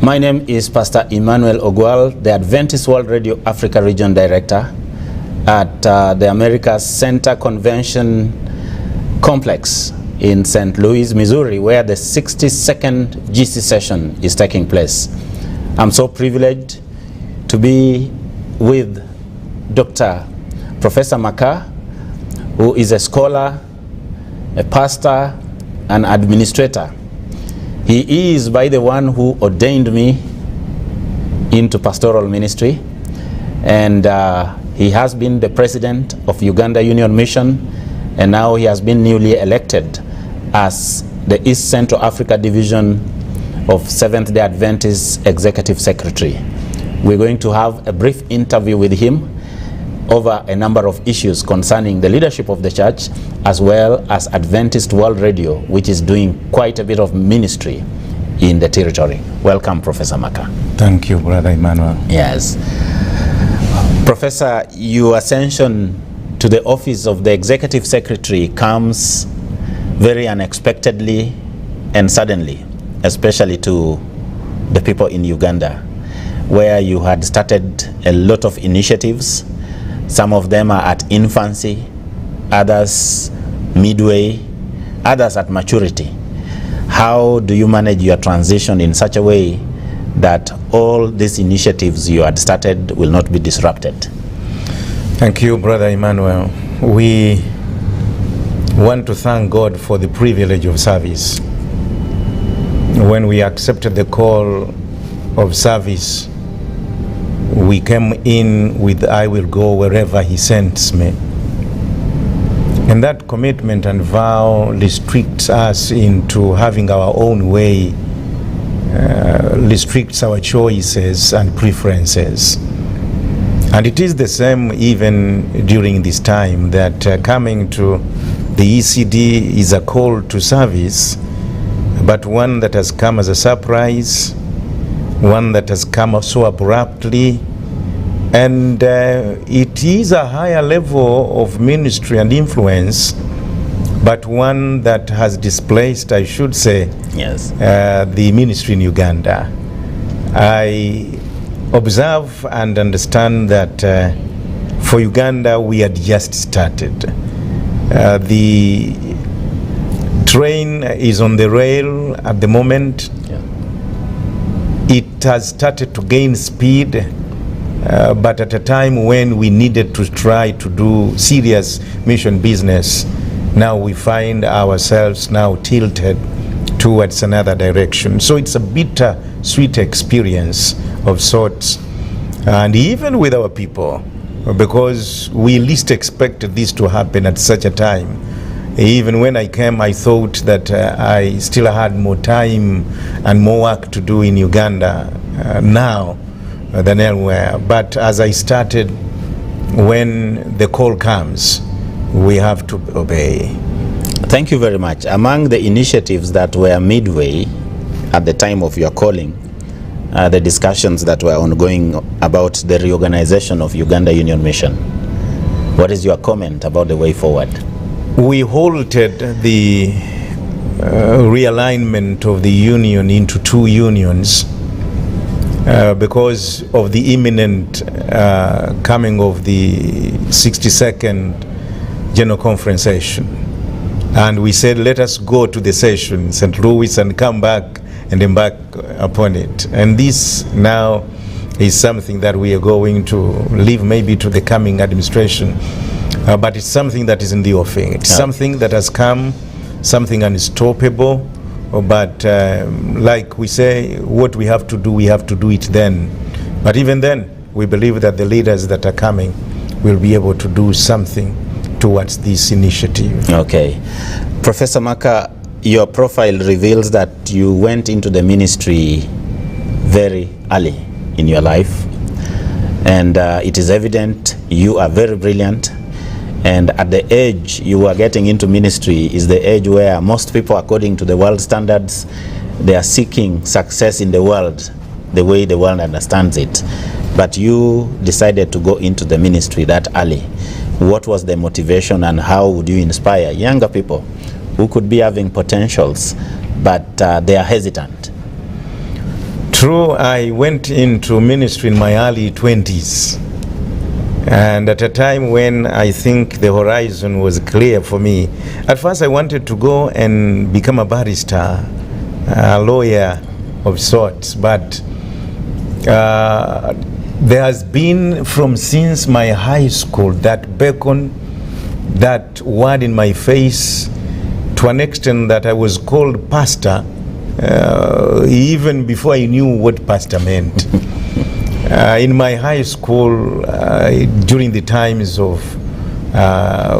My name is Pastor IMMANUEL OGWAL, the Adventist World Radio Africa Region Director at the Americas Center Convention Complex in St. Louis, Missouri, where the 62nd GC session is taking place. I'm so privileged to be with Professor Maka, who is a scholar, a pastor, an administrator. He is by the one who ordained me into pastoral ministry, and he has been the president of Uganda Union Mission, and now he has been newly elected as the East Central Africa Division of Seventh-day Adventist Executive Secretary. We're going to have a brief interview with him over a number of issues concerning the leadership of the church, as well as Adventist World Radio, which is doing quite a bit of ministry in the territory. Welcome, Professor Maka. Thank you, Brother Emmanuel. Yes. Professor, your ascension to the office of the Executive Secretary comes very unexpectedly and suddenly, especially to the people in Uganda, where you had started a lot of initiatives. Some of them are at infancy, others midway, others at maturity. How do you manage your transition in such a way that all these initiatives you had started will not be disrupted? Thank you, Brother Emmanuel. We want to thank God for the privilege of service. When we accepted the call of service, we came in with "I will go wherever He sends me." And that commitment and vow restricts us into having our own way, restricts our choices and preferences. And it is the same even during this time, that coming to the ECD is a call to service, but one that has come as a surprise, one that has come so abruptly, and it is a higher level of ministry and influence, but one that has displaced, I should say, yes, the ministry in Uganda. I observe and understand that for Uganda we had just started. The train is on the rail at the moment. Yeah. It has started to gain speed, but at a time when we needed to try to do serious mission business, now we find ourselves now tilted towards another direction. So it's a bitter sweet experience of sorts, and even with our people, because we least expected this to happen at such a time. Even when I came, I thought that I still had more time and more work to do in Uganda now than elsewhere. But as I started, when the call comes, we have to obey. Thank you very much. Among the initiatives that were midway at the time of your calling, the discussions that were ongoing about the reorganization of Uganda Union Mission. What is your comment about the way forward? We halted the realignment of the union into two unions because of the imminent coming of the 62nd General Conference session. And we said, let us go to the session in St. Louis and come back and embark upon it. And this now is something that we are going to leave maybe to the coming administration, but it's something that is in the offing. It's something that has come, something unstoppable, but like we say, what we have to do it then. But even then, we believe that the leaders that are coming will be able to do something towards this initiative. Okay. Professor Maka, your profile reveals that you went into the ministry very early in your life, and it is evident you are very brilliant, and at the age you are getting into ministry is the age where most people, according to the world standards, they are seeking success in the world the way the world understands it. But you decided to go into the ministry that early. What was the motivation, and how would you inspire younger people who could be having potentials but they are hesitant? True, I went into ministry in my early 20s. And at a time when I think the horizon was clear for me. At first I wanted to go and become a barrister, a lawyer of sorts, but there has been since my high school that beckon, that word in my face, to an extent that I was called pastor even before I knew what pastor meant. In my high school, during the times of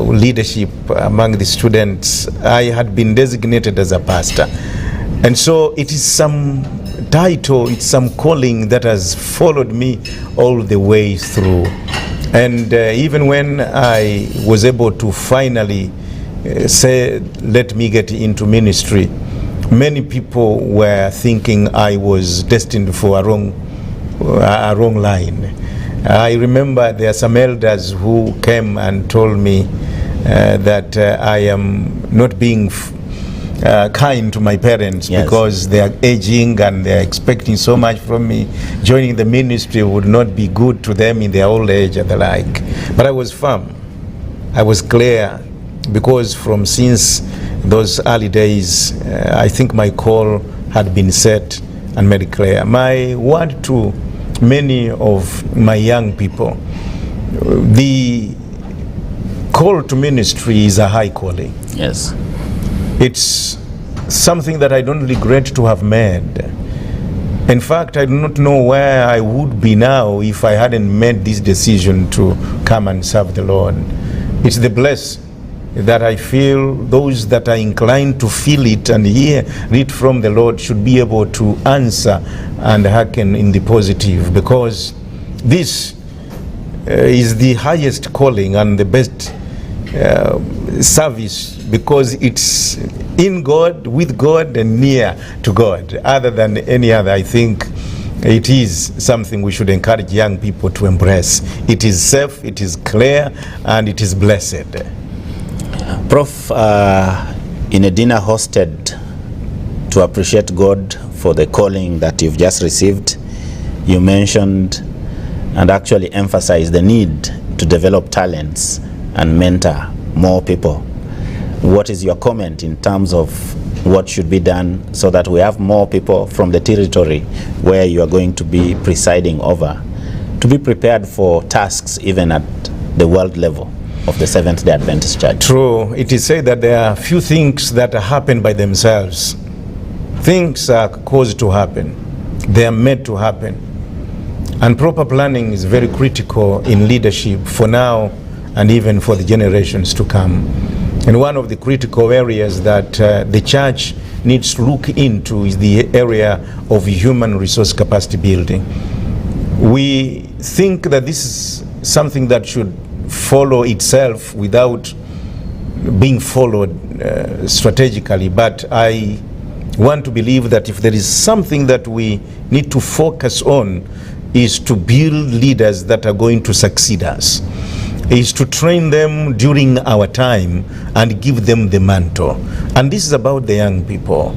leadership among the students, I had been designated as a pastor. And so it is some title, it's some calling that has followed me all the way through. And even when I was able to finally say, let me get into ministry, many people were thinking I was destined for a wrong line. I remember there are some elders who came and told me that I am not being kind to my parents, yes, because they are aging and they are expecting so much from me. Joining the ministry would not be good to them in their old age and the like. But I was firm. I was clear, because since those early days, I think my call had been set and made clear. My word to many of my young people, the call to ministry is a high calling. Yes. It's something that I don't regret to have made. In fact, I do not know where I would be now if I hadn't made this decision to come and serve the Lord. It's the blessing that I feel those that are inclined to feel it and hear it from the Lord should be able to answer and hearken in the positive, because this is the highest calling and the best service, because it's in God, with God, and near to God. Other than any other, I think it is something we should encourage young people to embrace. It is safe, it is clear, and it is blessed. Prof, in a dinner hosted to appreciate God for the calling that you've just received, you mentioned and actually emphasized the need to develop talents and mentor more people. What is your comment in terms of what should be done so that we have more people from the territory where you are going to be presiding over to be prepared for tasks even at the world level of the Seventh-day Adventist Church? True. It is said that there are few things that happen by themselves. Things are caused to happen. They are made to happen. And proper planning is very critical in leadership for now and even for the generations to come. And one of the critical areas that the church needs to look into is the area of human resource capacity building. We think that this is something that should follow itself without being followed strategically, but I want to believe that if there is something that we need to focus on, is to build leaders that are going to succeed us, is to train them during our time and give them the mantle. And this is about the young people.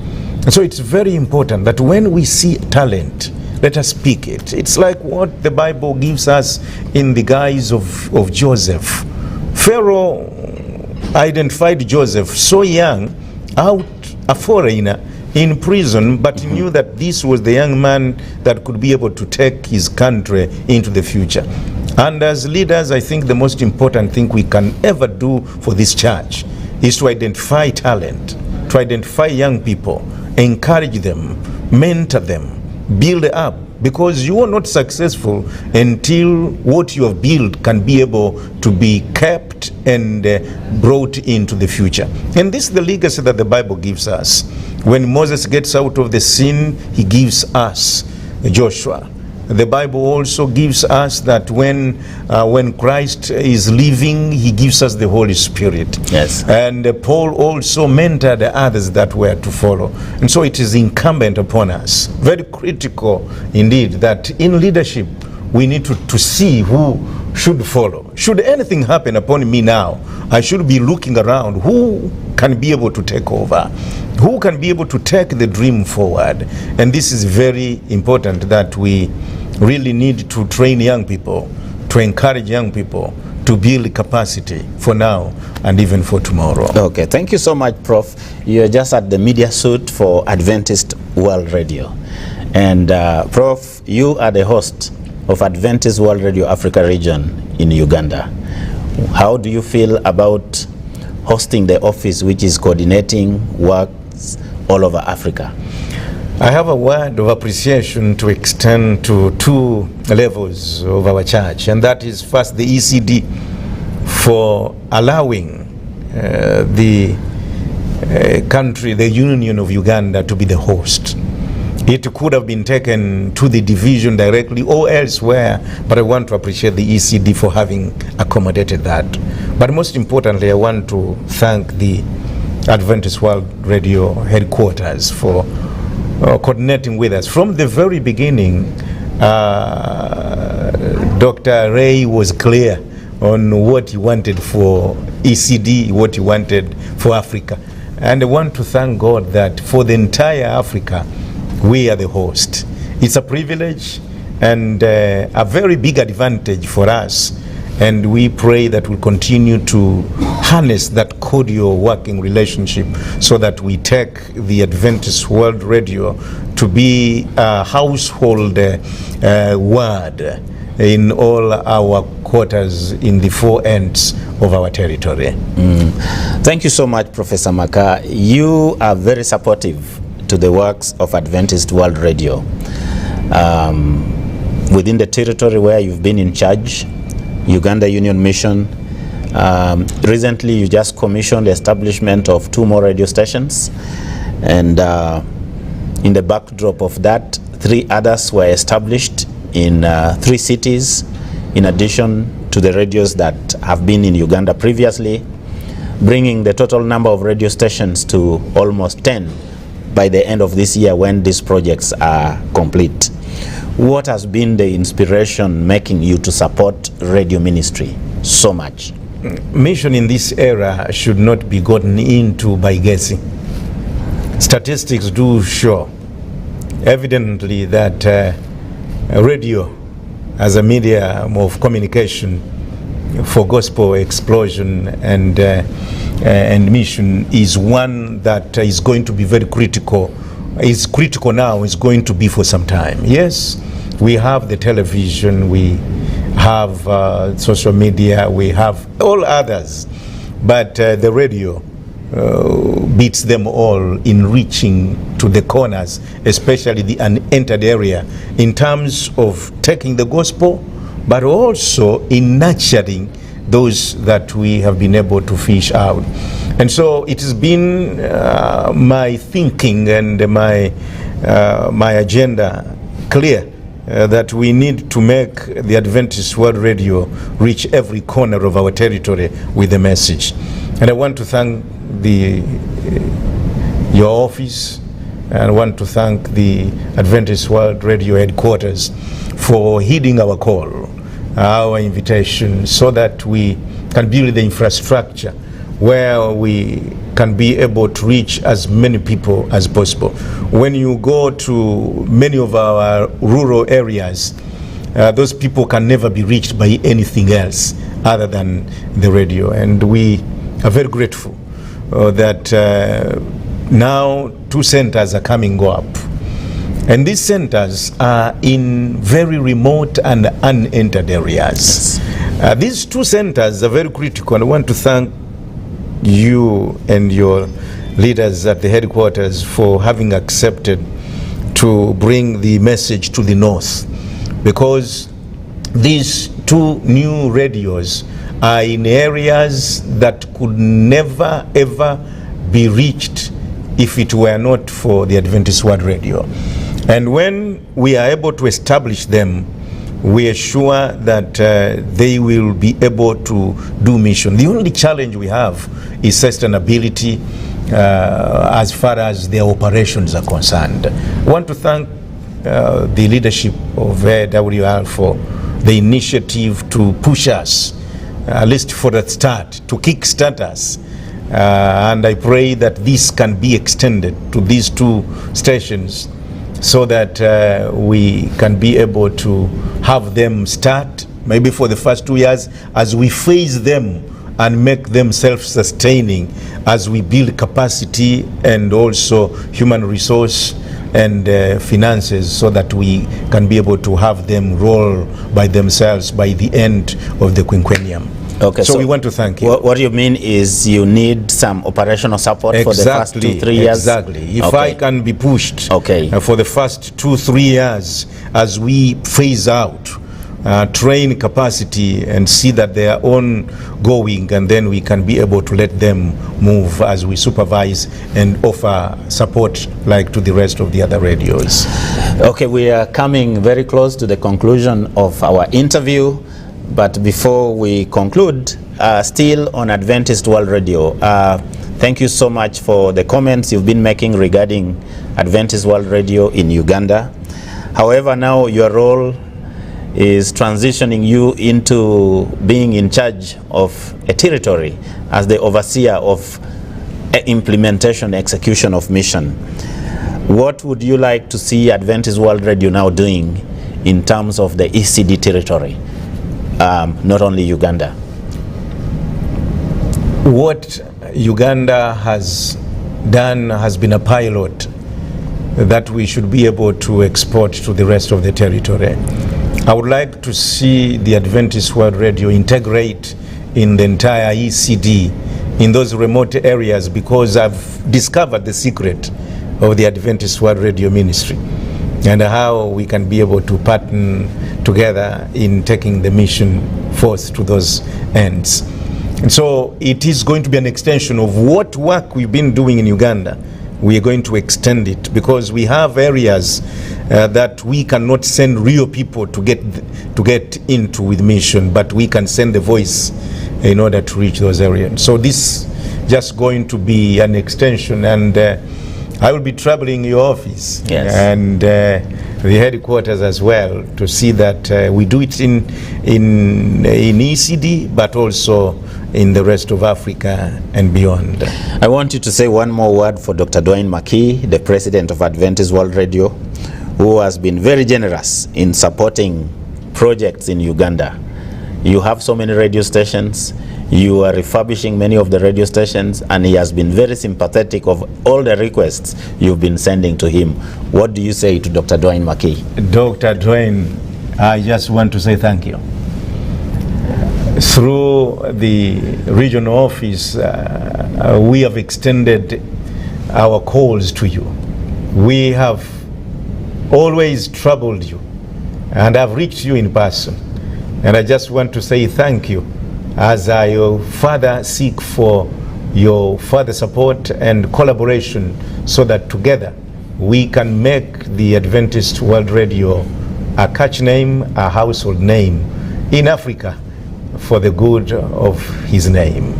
And so it's very important that when we see talent, let us speak it. It's like what the Bible gives us in the guise of Joseph. Pharaoh identified Joseph so young, out a foreigner in prison, but he knew that this was the young man that could be able to take his country into the future. And as leaders, I think the most important thing we can ever do for this church is to identify talent, to identify young people, encourage them, mentor them, build up, because you are not successful until what you have built can be able to be kept and brought into the future. And this is the legacy that the Bible gives us. When Moses gets out of the scene, he gives us Joshua. The Bible also gives us that when Christ is leaving, he gives us the Holy Spirit. Yes. And Paul also mentored the others that were to follow. And so it is incumbent upon us, very critical indeed, that in leadership we need to see who should follow. Should anything happen upon me now, I should be looking around who can be able to take over, who can be able to take the dream forward. And this is very important, that we really need to train young people, to encourage young people to build capacity for now and even for tomorrow. Okay, thank you so much, Prof. You're just at the media suite for Adventist World Radio. And Prof, you are the host of Adventist World Radio Africa region in Uganda. How do you feel about hosting the office which is coordinating works all over Africa? I have a word of appreciation to extend to two levels of our church, and that is first the ECD for allowing the country, the Union of Uganda, to be the host. It could have been taken to the division directly or elsewhere, but I want to appreciate the ECD for having accommodated that. But most importantly, I want to thank the Adventist World Radio headquarters for coordinating with us. From the very beginning, Dr. Ray was clear on what he wanted for ECD, what he wanted for Africa. And I want to thank God that for the entire Africa, we are the host. It's a privilege and a very big advantage for us. And we pray that we'll continue to harness that cordial working relationship so that we take the Adventist World Radio to be a household word in all our quarters in the four ends of our territory. Thank you so much, Professor Maka. You are very supportive to the works of Adventist World Radio. Within the territory where you've been in charge, Uganda Union Mission, recently you just commissioned the establishment of 2 more radio stations, and in the backdrop of that, 3 others were established in 3 cities, in addition to the radios that have been in Uganda previously, bringing the total number of radio stations to almost 10 by the end of this year when these projects are complete. What has been the inspiration making you to support radio ministry so much? Mission in this era should not be gotten into by guessing. Statistics do show evidently that radio as a medium of communication for gospel explosion and mission is one that is going to be very critical. Is critical now, is going to be for some time. Yes, we have the television, we have social media, we have all others, but the radio beats them all in reaching to the corners, especially the unentered area, in terms of taking the gospel, but also in nurturing those that we have been able to fish out. And so it has been my thinking and my agenda clear that we need to make the Adventist World Radio reach every corner of our territory with the message. And I want to thank your office, and I want to thank the Adventist World Radio headquarters for heeding our call, our invitation, so that we can build the infrastructure where we can be able to reach as many people as possible. When you go to many of our rural areas, those people can never be reached by anything else other than the radio. And we are very grateful that now 2 centers are coming up. And these centers are in very remote and unentered areas. These 2 centers are very critical, and I want to thank you and your leaders at the headquarters for having accepted to bring the message to the north, because these 2 new radios are in areas that could never ever be reached if it were not for the Adventist World Radio. And when we are able to establish them, we are sure that they will be able to do mission. The only challenge we have is sustainability as far as their operations are concerned. I want to thank the leadership of AWR for the initiative to push us, at least for a start, to kickstart us. And I pray that this can be extended to these 2 stations so that we can be able to have them start maybe for the first 2 years as we phase them and make them self-sustaining as we build capacity and also human resource and finances, so that we can be able to have them roll by themselves by the end of the quinquennium. Okay, so we want to thank you. What you mean is you need some operational support for the first 2-3 years? Exactly. If I can be pushed for the first 2-3 years as we phase out, train capacity and see that they are ongoing, and then we can be able to let them move as we supervise and offer support like to the rest of the other radios. Okay, we are coming very close to the conclusion of our interview. But before we conclude, still on Adventist World Radio, thank you so much for the comments you've been making regarding Adventist World Radio in Uganda. However, now your role is transitioning you into being in charge of a territory as the overseer of implementation, execution of mission. What would you like to see Adventist World Radio now doing in terms of the ECD territory? Not only Uganda. What Uganda has done has been a pilot that we should be able to export to the rest of the territory. I would like to see the Adventist World Radio integrate in the entire ECD in those remote areas, because I've discovered the secret of the Adventist World Radio ministry and how we can be able to partner together in taking the mission forth to those ends. And so it is going to be an extension of what work we've been doing in Uganda. We are going to extend it because we have areas that we cannot send real people to get into with mission, but we can send the voice in order to reach those areas. So this just going to be an extension, and I will be traveling your office and the headquarters as well to see that we do it in ECD, but also in the rest of Africa and beyond. I want you to say one more word for Dr. Dwayne McKee, the president of Adventist World Radio, who has been very generous in supporting projects in Uganda. You have so many radio stations, you are refurbishing many of the radio stations, and he has been very sympathetic of all the requests you've been sending to him. What do you say to Dr. Dwayne McKee? Dr. Dwayne, I just want to say thank you. Through the regional office, we have extended our calls to you. We have always troubled you, and I've reached you in person. And I just want to say thank you as I further seek for your further support and collaboration so that together we can make the Adventist World Radio a catch name, a household name in Africa for the good of his name.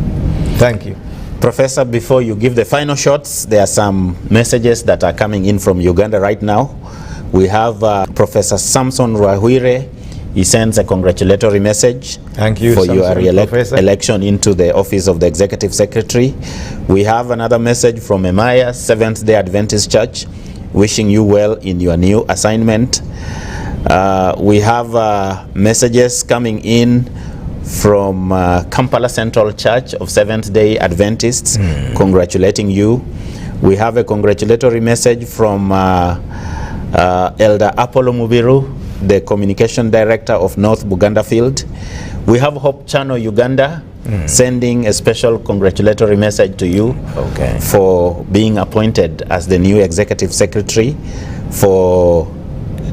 Thank you. Professor, before you give the final shots, there are some messages that are coming in from Uganda right now. We have Professor Samson Rwahwire. He sends a congratulatory message for your election into the office of the Executive Secretary. We have another message from Emmanuel, Seventh-day Adventist Church, wishing you well in your new assignment. We have messages coming in from Kampala Central Church of Seventh-day Adventists, congratulating you. We have a congratulatory message from Elder Apollo Mubiru, the Communication Director of North Buganda Field. We have Hope Channel Uganda sending a special congratulatory message to you for being appointed as the new Executive Secretary for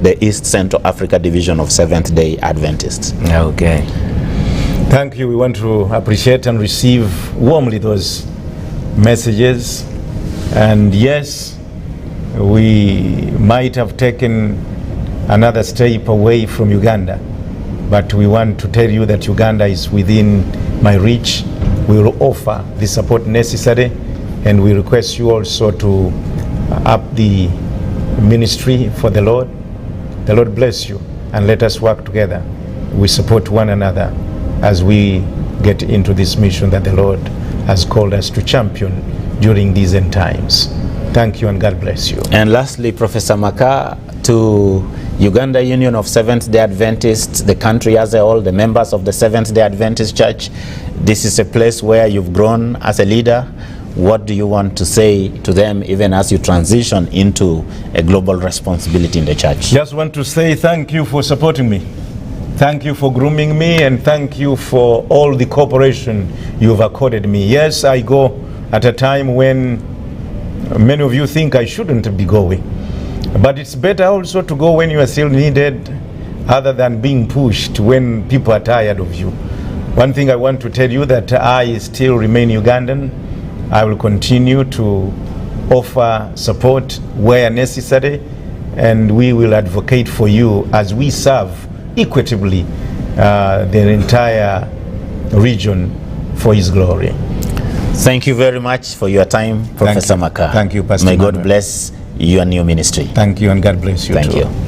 the East Central Africa Division of Seventh-day Adventists. Okay. Thank you. We want to appreciate and receive warmly those messages. And yes, we might have taken another step away from Uganda, but we want to tell you that Uganda is within my reach. We will offer the support necessary, and we request you also to up the ministry for the Lord. The Lord bless you, and let us work together we support one another as we get into this mission that the Lord has called us to champion during these end times. Thank you and God bless you. And lastly, Professor Maka, to Uganda Union of Seventh-day Adventists, the country as a whole, the members of the Seventh-day Adventist Church, this is a place where you've grown as a leader. What do you want to say to them even as you transition into a global responsibility in the church? Just want to say thank you for supporting me. Thank you for grooming me, and thank you for all the cooperation you've accorded me. Yes, I go at a time when many of you think I shouldn't be going. But it's better also to go when you are still needed, other than being pushed when people are tired of you. One thing I want to tell you, that I still remain Ugandan. I will continue to offer support where necessary, and we will advocate for you as we serve equitably the entire region for His glory. Thank you very much for your time, Professor Maka. Thank you, Pastor May God Emmanuel. bless your new ministry. Thank you, and God bless you too. Thank you.